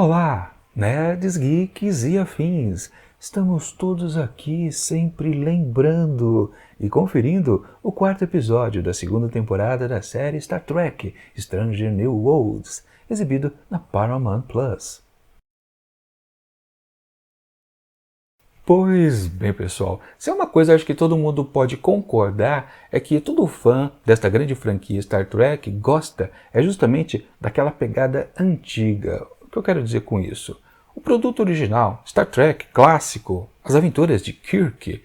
Olá, nerds, geeks e afins! Estamos todos aqui sempre lembrando e conferindo o quarto episódio da segunda temporada da série Star Trek Stranger New Worlds, exibido na Paramount+. Pois bem, pessoal, se é uma coisa acho que todo mundo pode concordar é que todo fã desta grande franquia Star Trek gosta é justamente daquela pegada antiga. O que eu quero dizer com isso? O produto original, Star Trek clássico, as aventuras de Kirk,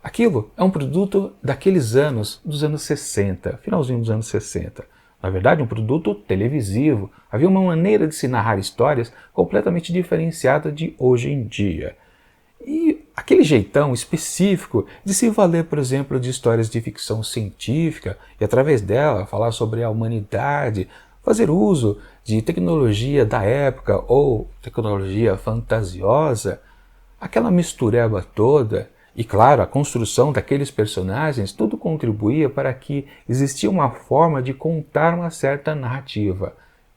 aquilo é um produto daqueles anos, dos anos 60, finalzinho dos anos 60. Na verdade, um produto televisivo. Havia uma maneira de se narrar histórias completamente diferenciada de hoje em dia. E aquele jeitão específico de se valer, por exemplo, de histórias de ficção científica e através dela falar sobre a humanidade, fazer uso de tecnologia da época ou tecnologia fantasiosa, aquela mistureba toda e, claro, a construção daqueles personagens, tudo contribuía para que existia uma forma de contar uma certa narrativa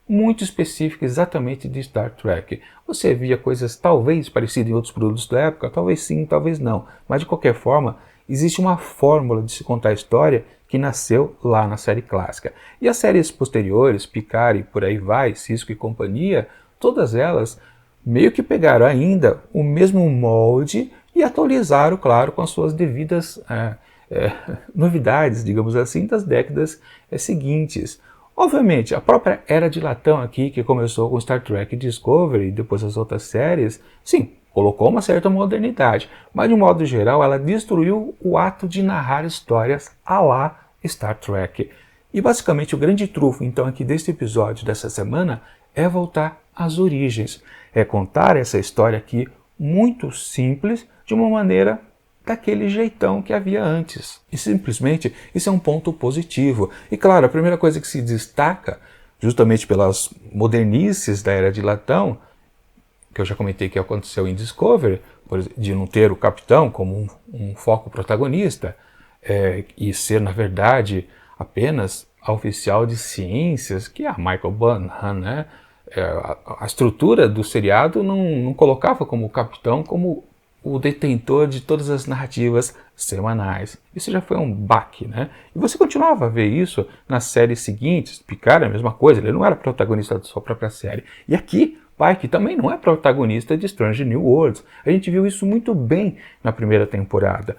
muito específica exatamente de Star Trek. Você via coisas talvez parecidas em outros produtos da época, talvez sim, talvez não, mas de qualquer forma, existe uma fórmula de se contar a história que nasceu lá na série clássica. E as séries posteriores, Picard e por aí vai, Cisco e companhia, todas elas meio que pegaram ainda o mesmo molde e atualizaram, claro, com as suas devidas novidades, digamos assim, das décadas seguintes. Obviamente, a própria Era de Latão aqui, que começou com Star Trek Discovery e depois as outras séries, sim, colocou uma certa modernidade, mas de um modo geral ela destruiu o ato de narrar histórias à la Star Trek. E basicamente o grande trunfo então aqui deste episódio dessa semana é voltar às origens, é contar essa história aqui muito simples, de uma maneira daquele jeitão que havia antes. E simplesmente isso é um ponto positivo. E claro, a primeira coisa que se destaca, justamente pelas modernices da Era de Latão, que eu já comentei que aconteceu em Discovery, de não ter o capitão como um foco protagonista, e ser, na verdade, apenas a oficial de ciências, que é a Michael Burnham, né? A estrutura do seriado não colocava como capitão como o detentor de todas as narrativas semanais. Isso já foi um baque, né? E você continuava a ver isso nas séries seguintes. Picard é a mesma coisa, ele não era protagonista da sua própria série. E aqui, Pike também não é protagonista de Stranger New Worlds. A gente viu isso muito bem na primeira temporada.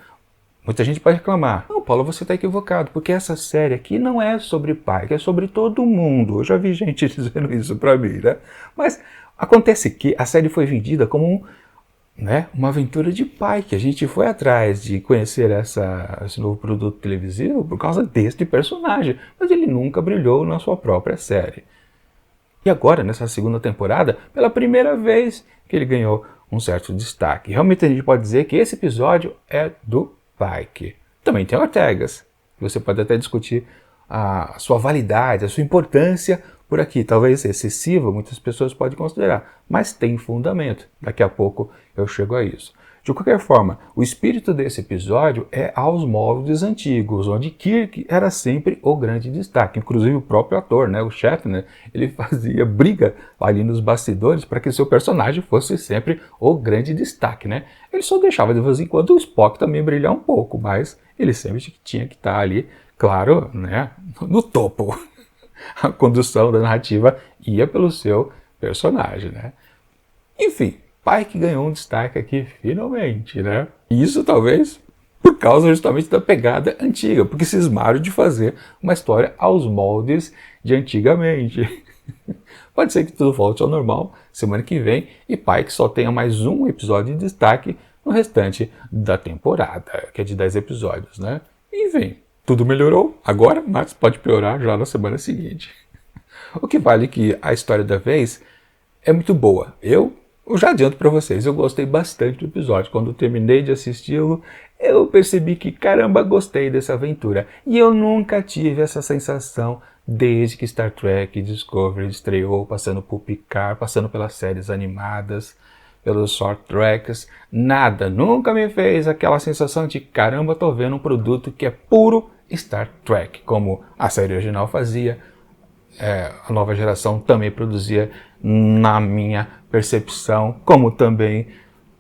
Muita gente pode reclamar, não, Paulo, você está equivocado, porque essa série aqui não é sobre Pike, é sobre todo mundo. Eu já vi gente dizendo isso para mim, né? Mas acontece que a série foi vendida como uma aventura de Pike. A gente foi atrás de conhecer esse novo produto televisivo por causa deste personagem, mas ele nunca brilhou na sua própria série. E agora, nessa segunda temporada, pela primeira vez que ele ganhou um certo destaque. Realmente a gente pode dizer que esse episódio é do Pike. Também tem Ortegas, que você pode até discutir a sua validade, a sua importância por aqui. Talvez excessiva, muitas pessoas podem considerar, mas tem fundamento. Daqui a pouco eu chego a isso. De qualquer forma, o espírito desse episódio é aos moldes antigos, onde Kirk era sempre o grande destaque. Inclusive o próprio ator, né, o Shatner, ele fazia briga ali nos bastidores para que seu personagem fosse sempre o grande destaque, né? Ele só deixava de vez em quando o Spock também brilhar um pouco, mas ele sempre tinha que estar ali, claro, né, no topo. A condução da narrativa ia pelo seu personagem, né? Enfim, Pike ganhou um destaque aqui finalmente, né? E isso talvez por causa justamente da pegada antiga, porque cismaram de fazer uma história aos moldes de antigamente. Pode ser que tudo volte ao normal semana que vem e Pike só tenha mais um episódio de destaque no restante da temporada, que é de 10 episódios, né? Enfim, tudo melhorou agora, mas pode piorar já na semana seguinte. O que vale é que a história da vez é muito boa. Eu já adianto para vocês, eu gostei bastante do episódio. Quando eu terminei de assisti-lo, eu percebi que, caramba, gostei dessa aventura. E eu nunca tive essa sensação desde que Star Trek Discovery estreou, passando por Picard, passando pelas séries animadas, pelos short tracks. Nada, nunca me fez aquela sensação de, caramba, tô vendo um produto que é puro Star Trek, como a série original fazia, a nova geração também produzia, na minha percepção, como também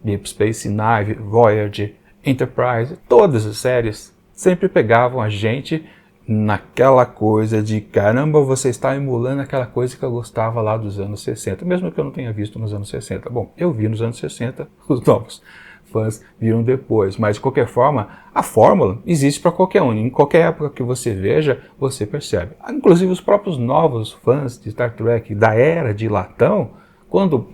Deep Space Nine, Voyager, Enterprise, todas as séries sempre pegavam a gente naquela coisa de caramba, você está emulando aquela coisa que eu gostava lá dos anos 60, mesmo que eu não tenha visto nos anos 60. Bom, eu vi nos anos 60, os novos fãs viram depois, mas de qualquer forma, a fórmula existe para qualquer um, em qualquer época que você veja, você percebe. Inclusive os próprios novos fãs de Star Trek da era de latão, quando,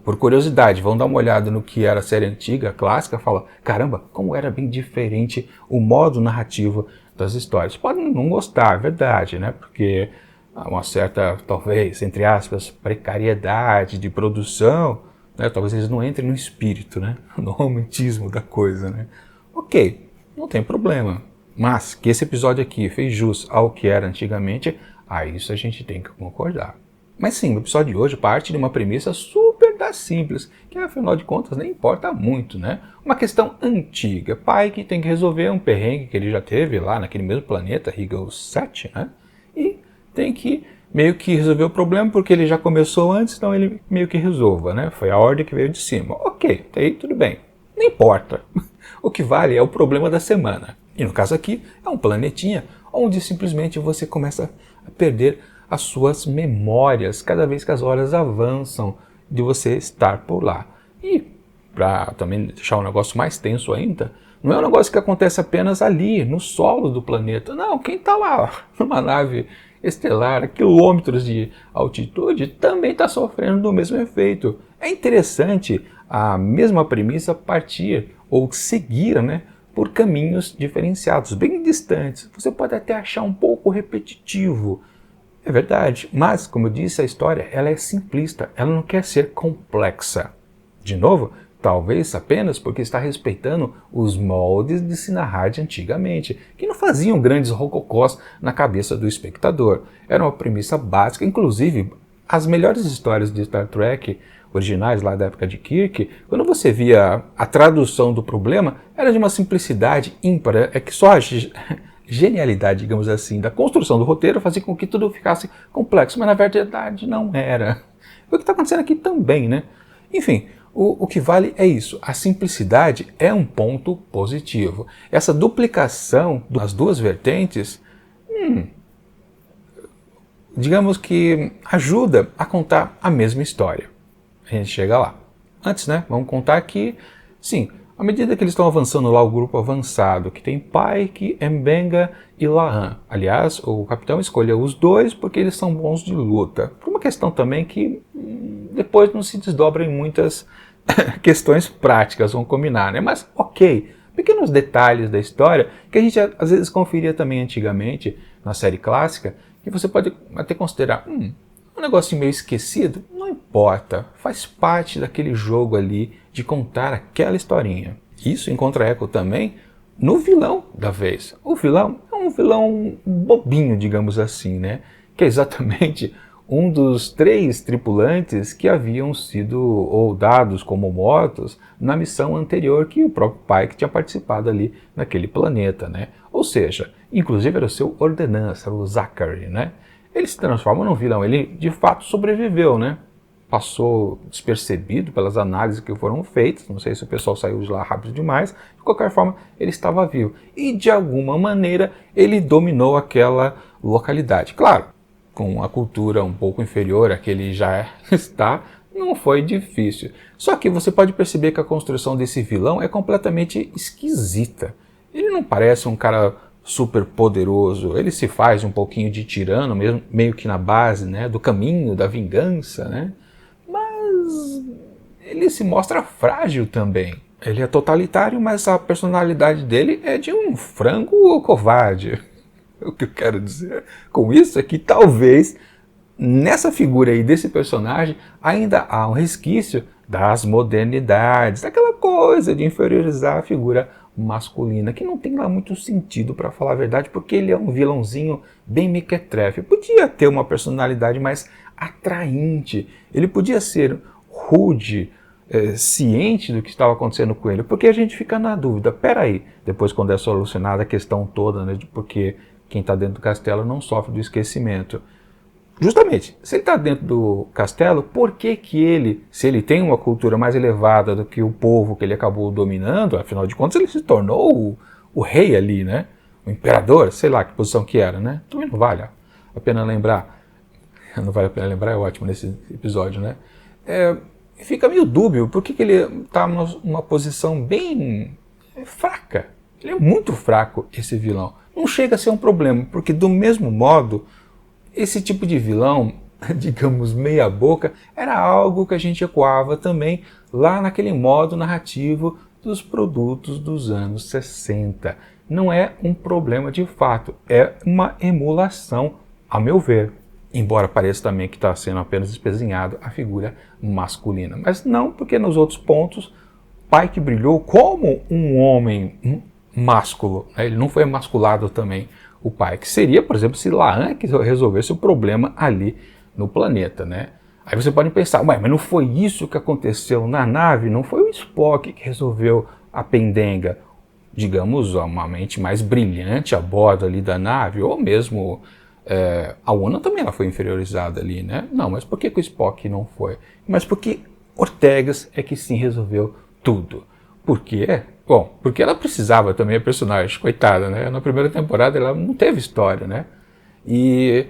por curiosidade, vão dar uma olhada no que era a série antiga, clássica, falam, caramba, como era bem diferente o modo narrativo das histórias. Podem não gostar, é verdade, né? Porque há uma certa, talvez, entre aspas, precariedade de produção, né? Talvez eles não entrem no espírito, né? No romantismo da coisa, né? Ok, não tem problema. Mas que esse episódio aqui fez jus ao que era antigamente, a isso a gente tem que concordar. Mas sim, o episódio de hoje parte de uma premissa super simples, que afinal de contas nem importa muito, né? Uma questão antiga. Pike tem que resolver um perrengue que ele já teve lá naquele mesmo planeta, Rigel 7, né? E tem que meio que resolver o problema porque ele já começou antes, então ele meio que resolva, né? Foi a ordem que veio de cima. Ok, aí tudo bem. Não importa. O que vale é o problema da semana. E no caso aqui, é um planetinha onde simplesmente você começa a perder as suas memórias cada vez que as horas avançam de você estar por lá. E para também deixar o negócio mais tenso ainda, não é um negócio que acontece apenas ali, no solo do planeta. Não, quem está lá numa nave estelar a quilômetros de altitude também está sofrendo do mesmo efeito. É interessante a mesma premissa partir ou seguir, né, por caminhos diferenciados, bem distantes. Você pode até achar um pouco repetitivo. É verdade, mas, como eu disse, a história ela é simplista, ela não quer ser complexa. De novo, talvez apenas porque está respeitando os moldes de se narrar de antigamente, que não faziam grandes rococós na cabeça do espectador. Era uma premissa básica, inclusive as melhores histórias de Star Trek originais lá da época de Kirk, quando você via a tradução do problema, era de uma simplicidade ímpar, é que só a genialidade, digamos assim, da construção do roteiro fazia com que tudo ficasse complexo, mas na verdade não era. É o que está acontecendo aqui também, né? Enfim, o que vale é isso, a simplicidade é um ponto positivo. Essa duplicação das duas vertentes, digamos que ajuda a contar a mesma história. A gente chega lá. Antes, né, vamos contar que, sim, à medida que eles estão avançando lá, o grupo avançado, que tem Pike, M'Benga e La'an. Aliás, o capitão escolheu os dois porque eles são bons de luta. Por uma questão também que depois não se desdobra em muitas questões práticas, vamos combinar, né? Mas ok, pequenos detalhes da história que a gente às vezes conferia também antigamente na série clássica, que você pode até considerar, um negócio meio esquecido, não importa, faz parte daquele jogo ali de contar aquela historinha. Isso encontra eco também no vilão da vez. O vilão é um vilão bobinho, digamos assim, né? Que é exatamente um dos 3 tripulantes que haviam sido ou dados como mortos na missão anterior que o próprio Pike tinha participado ali naquele planeta, né? Ou seja, inclusive era o seu ordenança, o Zachary, né? Ele se transforma num vilão, ele de fato sobreviveu, né? Passou despercebido pelas análises que foram feitas, não sei se o pessoal saiu de lá rápido demais, de qualquer forma ele estava vivo. E de alguma maneira ele dominou aquela localidade. Claro, com a cultura um pouco inferior à que ele já está, não foi difícil. Só que você pode perceber que a construção desse vilão é completamente esquisita. Ele não parece um cara super poderoso, ele se faz um pouquinho de tirano, mesmo, meio que na base, né, do caminho da vingança, né? Mas ele se mostra frágil também. Ele é totalitário, mas a personalidade dele é de um frango covarde. O que eu quero dizer com isso é que talvez nessa figura aí desse personagem ainda há um resquício das modernidades, daquela coisa de inferiorizar a figura masculina, que não tem lá muito sentido, para falar a verdade, porque ele é um vilãozinho bem mequetrefe. Podia ter uma personalidade mais atraente, ele podia ser rude, ciente do que estava acontecendo com ele, porque a gente fica na dúvida, peraí, depois quando é solucionada a questão toda, né, porque quem está dentro do castelo não sofre do esquecimento. justamente, se ele está dentro do castelo, por que que ele, se ele tem uma cultura mais elevada do que o povo que ele acabou dominando, afinal de contas ele se tornou o rei ali, né? O imperador, sei lá que posição que era, né? Também não vale a pena lembrar. Não vale a pena lembrar, é ótimo nesse episódio, né? Fica meio dúbio, por que que ele está numa posição bem fraca? Ele é muito fraco, esse vilão. Não chega a ser um problema, porque do mesmo modo, esse tipo de vilão, digamos meia boca, era algo que a gente ecoava também lá naquele modo narrativo dos produtos dos anos 60. Não é um problema de fato, é uma emulação, a meu ver. Embora pareça também que está sendo apenas espezinhado a figura masculina. Mas não, porque nos outros pontos, Pike brilhou como um homem másculo. Né? Ele não foi emasculado também, o Pike. Seria, por exemplo, se Laan que resolvesse o problema ali no planeta. Né? Aí você pode pensar, mas não foi isso que aconteceu na nave? Não foi o Spock que resolveu a pendenga? Digamos, uma mente mais brilhante a bordo ali da nave, ou mesmo... a Una também ela foi inferiorizada ali, né? Não, mas por que o Spock não foi? Mas porque Ortegas é que sim resolveu tudo. Por quê? Bom, porque ela precisava também, a personagem, coitada, né? Na primeira temporada ela não teve história, né? E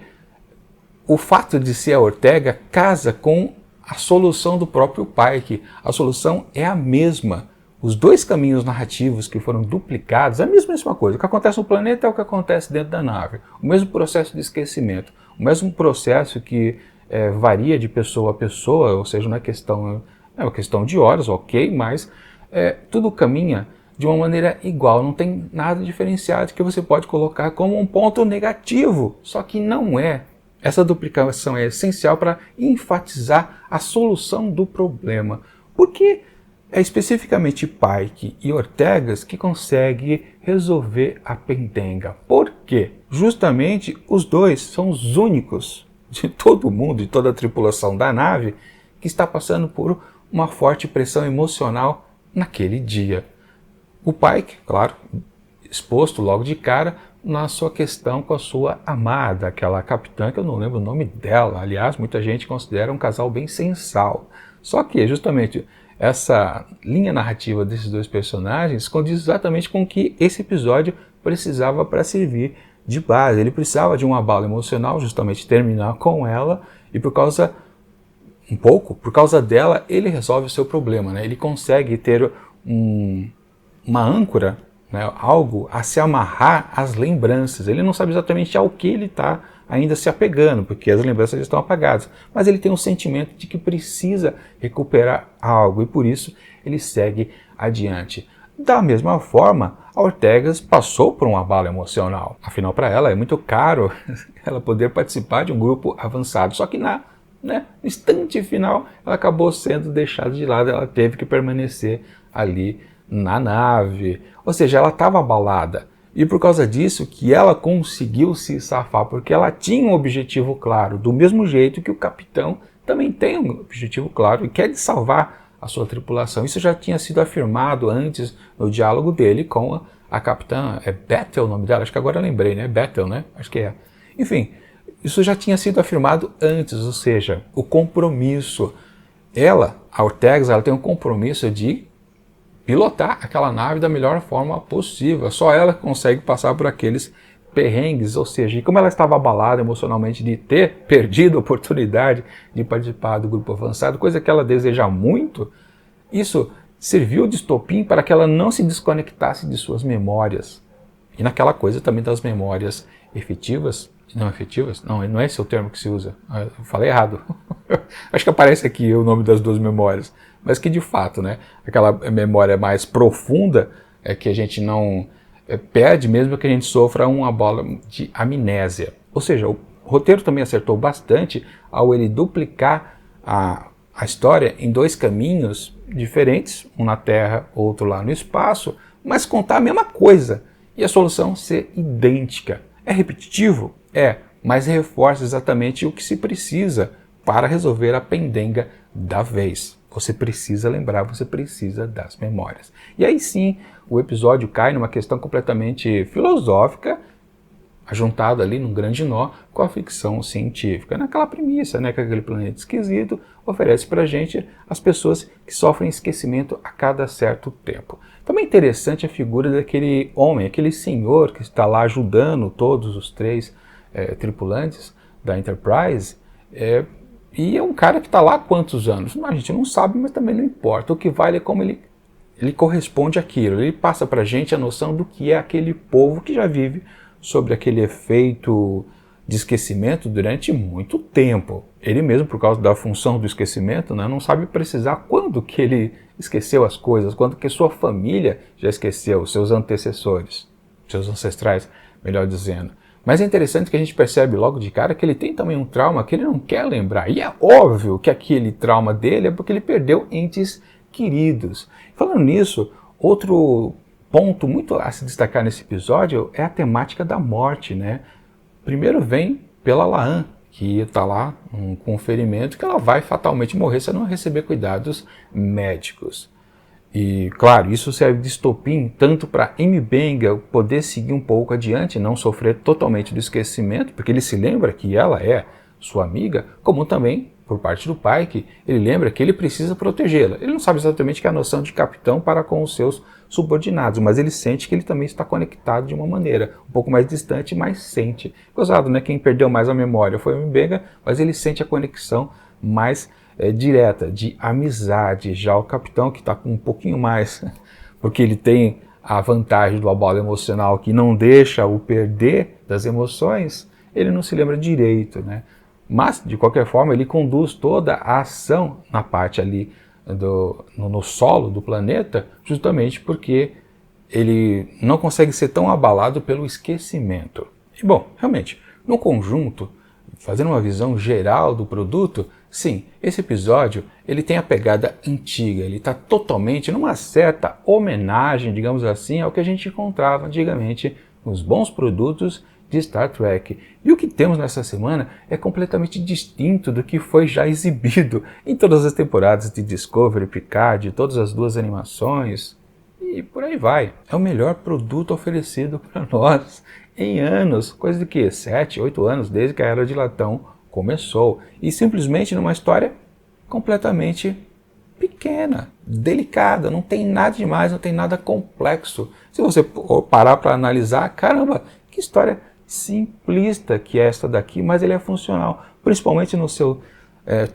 o fato de ser a Ortega casa com a solução do próprio Pike. A solução é a mesma. Os dois caminhos narrativos que foram duplicados, é a mesma coisa. O que acontece no planeta é o que acontece dentro da nave. O mesmo processo de esquecimento. O mesmo processo que varia de pessoa a pessoa, ou seja, não é uma questão de horas, ok, mas tudo caminha de uma maneira igual. Não tem nada diferenciado que você pode colocar como um ponto negativo. Só que não é. Essa duplicação é essencial para enfatizar a solução do problema. Porque é especificamente Pike e Ortegas que conseguem resolver a pendenga. Por quê? Justamente os dois são os únicos de todo mundo, de toda a tripulação da nave, que está passando por uma forte pressão emocional naquele dia. O Pike, claro, exposto logo de cara na sua questão com a sua amada, aquela capitã que eu não lembro o nome dela. Aliás, muita gente considera um casal bem sensal. Só que justamente essa linha narrativa desses dois personagens condiz exatamente com o que esse episódio precisava para servir de base. Ele precisava de um abalo emocional, justamente terminar com ela, e por causa dela, ele resolve o seu problema. Né? Ele consegue ter uma âncora, né? Algo a se amarrar às lembranças. Ele não sabe exatamente ao que ele está ainda se apegando, porque as lembranças já estão apagadas, mas ele tem um sentimento de que precisa recuperar algo e por isso ele segue adiante. Da mesma forma, a Ortegas passou por um abalo emocional. Afinal, para ela é muito caro ela poder participar de um grupo avançado, só que no instante final ela acabou sendo deixada de lado, ela teve que permanecer ali na nave, ou seja, ela estava abalada. E por causa disso que ela conseguiu se safar, porque ela tinha um objetivo claro, do mesmo jeito que o capitão também tem um objetivo claro e quer salvar a sua tripulação. Isso já tinha sido afirmado antes no diálogo dele com a capitã, Bethel o nome dela, acho que agora eu lembrei, né? Bethel, né? Acho que é. Enfim, isso já tinha sido afirmado antes, ou seja, o compromisso. A Ortegas, ela tem um compromisso de pilotar aquela nave da melhor forma possível. Só ela consegue passar por aqueles perrengues, ou seja, e como ela estava abalada emocionalmente de ter perdido a oportunidade de participar do grupo avançado, coisa que ela deseja muito, isso serviu de estopim para que ela não se desconectasse de suas memórias. E naquela coisa também das memórias efetivas, não é esse o termo que se usa, eu falei errado. Acho que aparece aqui o nome das duas memórias, mas que de fato, né, aquela memória mais profunda é que a gente não perde mesmo que a gente sofra uma bola de amnésia. Ou seja, o roteiro também acertou bastante ao ele duplicar a história em dois caminhos diferentes, um na Terra, outro lá no espaço, mas contar a mesma coisa e a solução ser idêntica. É repetitivo? É, mas reforça exatamente o que se precisa para resolver a pendenga da vez. Você precisa lembrar, você precisa das memórias. E aí sim, o episódio cai numa questão completamente filosófica ajuntado ali num grande nó com a ficção científica, naquela premissa, né, que aquele planeta esquisito oferece para a gente as pessoas que sofrem esquecimento a cada certo tempo. Também interessante a figura daquele homem, aquele senhor que está lá ajudando todos os três tripulantes da Enterprise, e é um cara que está lá há quantos anos? A gente não sabe, mas também não importa. O que vale é como ele corresponde àquilo, ele passa para a gente a noção do que é aquele povo que já vive sobre aquele efeito de esquecimento durante muito tempo. Ele mesmo, por causa da função do esquecimento, né, não sabe precisar quando que ele esqueceu as coisas, quando que sua família já esqueceu, seus antecessores, seus ancestrais, melhor dizendo. Mas é interessante que a gente percebe logo de cara que ele tem também um trauma que ele não quer lembrar. E é óbvio que aquele trauma dele é porque ele perdeu entes queridos. Falando nisso, outro ponto muito a se destacar nesse episódio é a temática da morte, né? Primeiro vem pela La'an, que está lá com um ferimento que ela vai fatalmente morrer se ela não receber cuidados médicos. E, claro, isso serve de estopim tanto para M'Benga poder seguir um pouco adiante, não sofrer totalmente do esquecimento, porque ele se lembra que ela é sua amiga, como também por parte do Pike, ele lembra que ele precisa protegê-la. Ele não sabe exatamente que é a noção de capitão para com os seus subordinados, mas ele sente que ele também está conectado de uma maneira um pouco mais distante, mas sente. Gozado, né? Quem perdeu mais a memória foi o M'Benga, mas ele sente a conexão mais direta, de amizade. Já o capitão, que está com um pouquinho mais, porque ele tem a vantagem do abalo emocional que não deixa o perder das emoções, ele não se lembra direito, né? Mas, de qualquer forma, ele conduz toda a ação na parte ali no solo do planeta, justamente porque ele não consegue ser tão abalado pelo esquecimento. E, bom, realmente, no conjunto, fazendo uma visão geral do produto, sim, esse episódio ele tem a pegada antiga, ele está totalmente numa certa homenagem, digamos assim, ao que a gente encontrava antigamente nos bons produtos de Star Trek. E o que temos nessa semana é completamente distinto do que foi já exibido em todas as temporadas de Discovery, Picard, todas as duas animações, e por aí vai. É o melhor produto oferecido para nós em anos, coisa de que 7, 8 anos, desde que a Era de Latão começou. E simplesmente numa história completamente pequena, delicada, não tem nada demais, não tem nada complexo. Se você parar para analisar, caramba, que história simplista que é esta daqui, mas ele é funcional, principalmente no seu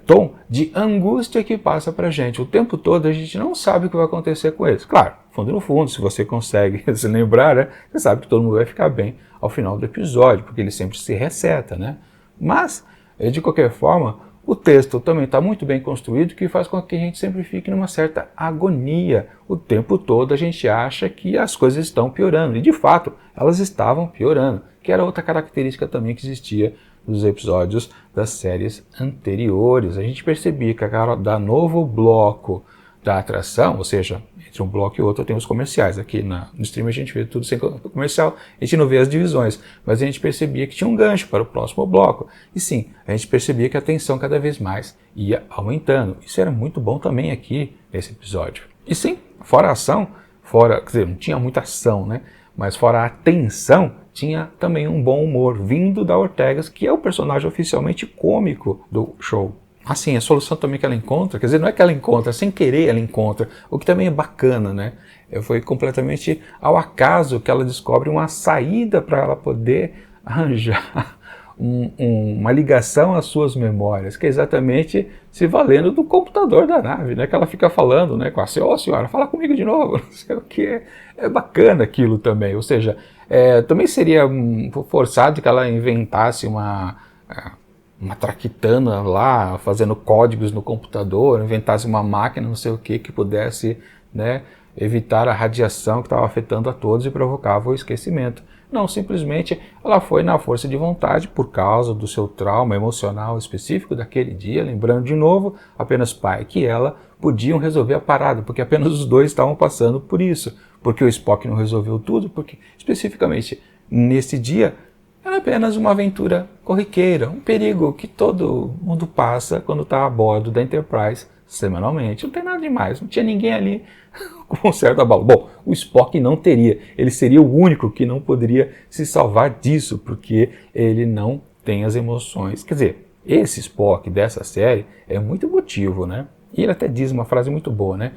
tom de angústia que passa pra gente. O tempo todo a gente não sabe o que vai acontecer com eles. Claro, fundo no fundo, se você consegue se lembrar, né, você sabe que todo mundo vai ficar bem ao final do episódio, porque ele sempre se reseta, né? Mas, de qualquer forma, o texto também está muito bem construído, que faz com que a gente sempre fique numa certa agonia. O tempo todo a gente acha que as coisas estão piorando, e de fato, elas estavam piorando, que era outra característica também que existia nos episódios das séries anteriores. A gente percebia que a cada novo bloco da atração, ou seja, entre um bloco e outro tem os comerciais. Aqui no stream a gente vê tudo sem comercial, a gente não vê as divisões, mas a gente percebia que tinha um gancho para o próximo bloco. E sim, a gente percebia que a tensão cada vez mais ia aumentando. Isso era muito bom também aqui nesse episódio. E sim, fora a ação, quer dizer, não tinha muita ação, né? Mas fora a tensão, tinha também um bom humor vindo da Ortegas, que é o personagem oficialmente cômico do show. Assim, a solução também que ela encontra, quer dizer, não é que ela encontra, sem querer ela encontra, o que também é bacana, né? Foi completamente ao acaso que ela descobre uma saída para ela poder arranjar uma ligação às suas memórias, que é exatamente se valendo do computador da nave, né? Que ela fica falando, né, com a senhora, fala comigo de novo, não sei o que. É bacana aquilo também, ou seja, também seria forçado que ela inventasse uma traquitana lá, fazendo códigos no computador, inventasse uma máquina, não sei o que pudesse, né, evitar a radiação que estava afetando a todos e provocava o esquecimento. Não, simplesmente ela foi na força de vontade por causa do seu trauma emocional específico daquele dia, lembrando de novo, apenas Pike e ela podiam resolver a parada, porque apenas os dois estavam passando por isso, porque o Spock não resolveu tudo, porque especificamente nesse dia era apenas uma aventura corriqueira, um perigo que todo mundo passa quando está a bordo da Enterprise semanalmente. Não tem nada demais, não tinha ninguém ali com um certo abalo. Bom, o Spock não teria. Ele seria o único que não poderia se salvar disso, porque ele não tem as emoções. Quer dizer, esse Spock dessa série é muito emotivo, né? E ele até diz uma frase muito boa, né?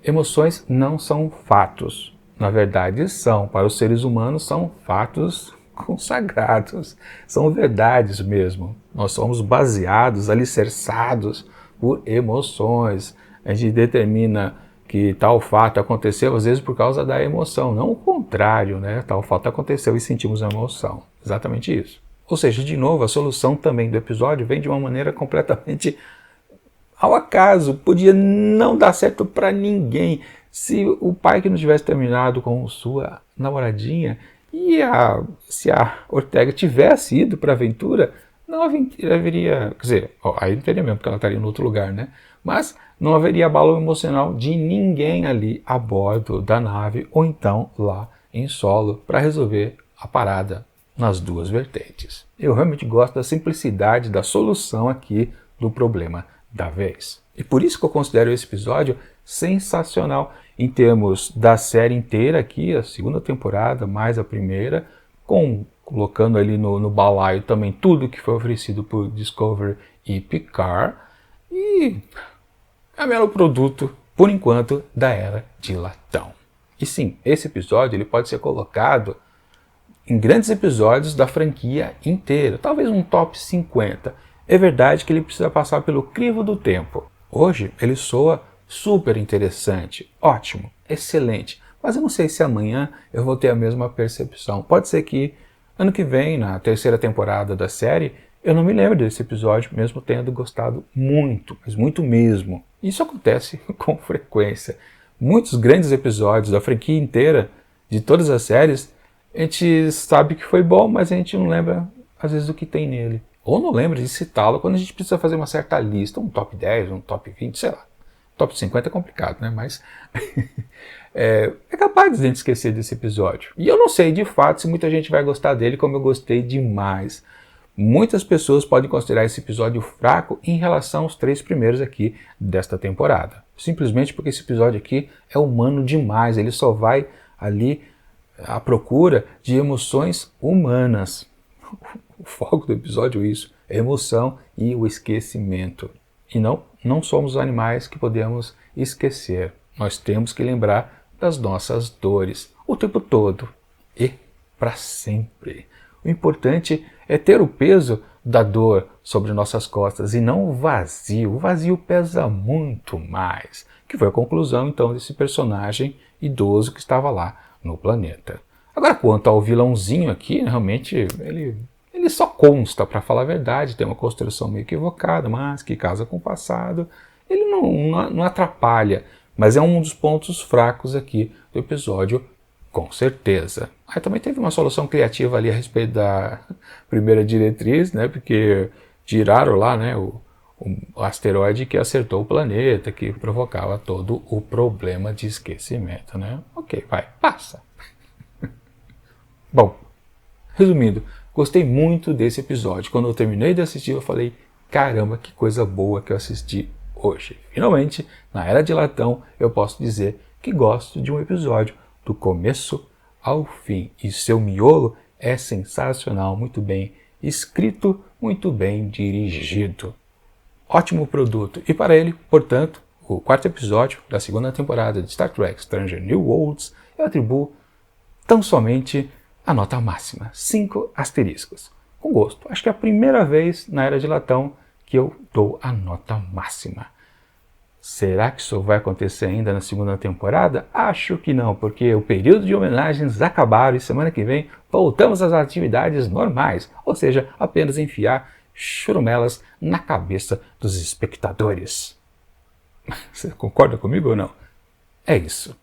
Emoções não são fatos. Na verdade, são. Para os seres humanos, são fatos consagrados. São verdades mesmo. Nós somos baseados, alicerçados por emoções. A gente determina que tal fato aconteceu, às vezes por causa da emoção, não o contrário, né? Tal fato aconteceu e sentimos a emoção. Exatamente isso. Ou seja, de novo, a solução também do episódio vem de uma maneira completamente ao acaso. Podia não dar certo para ninguém. Se o pai que não tivesse terminado com sua namoradinha se a Ortega tivesse ido para a aventura, não haveria, quer dizer, aí não teria mesmo, porque ela estaria em outro lugar, né? Mas não haveria abalo emocional de ninguém ali a bordo da nave ou então lá em solo para resolver a parada nas duas vertentes. Eu realmente gosto da simplicidade da solução aqui do problema da vez. E por isso que eu considero esse episódio sensacional em termos da série inteira aqui, a segunda temporada mais a primeira, colocando ali no balaio também tudo que foi oferecido por Discovery e Picard, e é o melhor produto, por enquanto, da Era de Latão. E sim, esse episódio ele pode ser colocado em grandes episódios da franquia inteira, talvez um top 50. É verdade que ele precisa passar pelo crivo do tempo. Hoje ele soa super interessante, ótimo, excelente, mas eu não sei se amanhã eu vou ter a mesma percepção. Pode ser que ano que vem, na terceira temporada da série, eu não me lembro desse episódio, mesmo tendo gostado muito, mas muito mesmo. Isso acontece com frequência. Muitos grandes episódios da franquia inteira, de todas as séries, a gente sabe que foi bom, mas a gente não lembra, às vezes, do que tem nele. Ou não lembra de citá-lo quando a gente precisa fazer uma certa lista, um top 10, um top 20, sei lá. Top 50 é complicado, né? Mas é capaz de a gente esquecer desse episódio. E eu não sei, de fato, se muita gente vai gostar dele como eu gostei demais. Muitas pessoas podem considerar esse episódio fraco em relação aos 3 primeiros aqui desta temporada. Simplesmente porque esse episódio aqui é humano demais. Ele só vai ali à procura de emoções humanas. O foco do episódio é isso, a emoção e o esquecimento. E não somos animais que podemos esquecer. Nós temos que lembrar das nossas dores o tempo todo e para sempre. O importante é ter o peso da dor sobre nossas costas e não o vazio. O vazio pesa muito mais, que foi a conclusão então desse personagem idoso que estava lá no planeta. Agora, quanto ao vilãozinho aqui, realmente ele só consta, para falar a verdade, tem uma construção meio equivocada, mas que casa com o passado. Ele não atrapalha, mas é um dos pontos fracos aqui do episódio, com certeza. Aí também teve uma solução criativa ali a respeito da primeira diretriz, né? Porque tiraram lá, né, o asteroide que acertou o planeta, que provocava todo o problema de esquecimento, né? Ok, vai, passa. Bom, resumindo, gostei muito desse episódio. Quando eu terminei de assistir, eu falei, caramba, que coisa boa que eu assisti hoje. Finalmente, na Era de Latão, eu posso dizer que gosto de um episódio do começo ao fim. E seu miolo é sensacional, muito bem escrito, muito bem dirigido. Ótimo produto. E para ele, portanto, o 4º episódio da segunda temporada de Star Trek Strange New Worlds, eu atribuo tão somente a nota máxima, 5 asteriscos. Com gosto. Acho que é a primeira vez na Era de Latão que eu dou a nota máxima. Será que isso vai acontecer ainda na segunda temporada? Acho que não, porque o período de homenagens acabaram e semana que vem voltamos às atividades normais, ou seja, apenas enfiar churumelas na cabeça dos espectadores. Você concorda comigo ou não? É isso.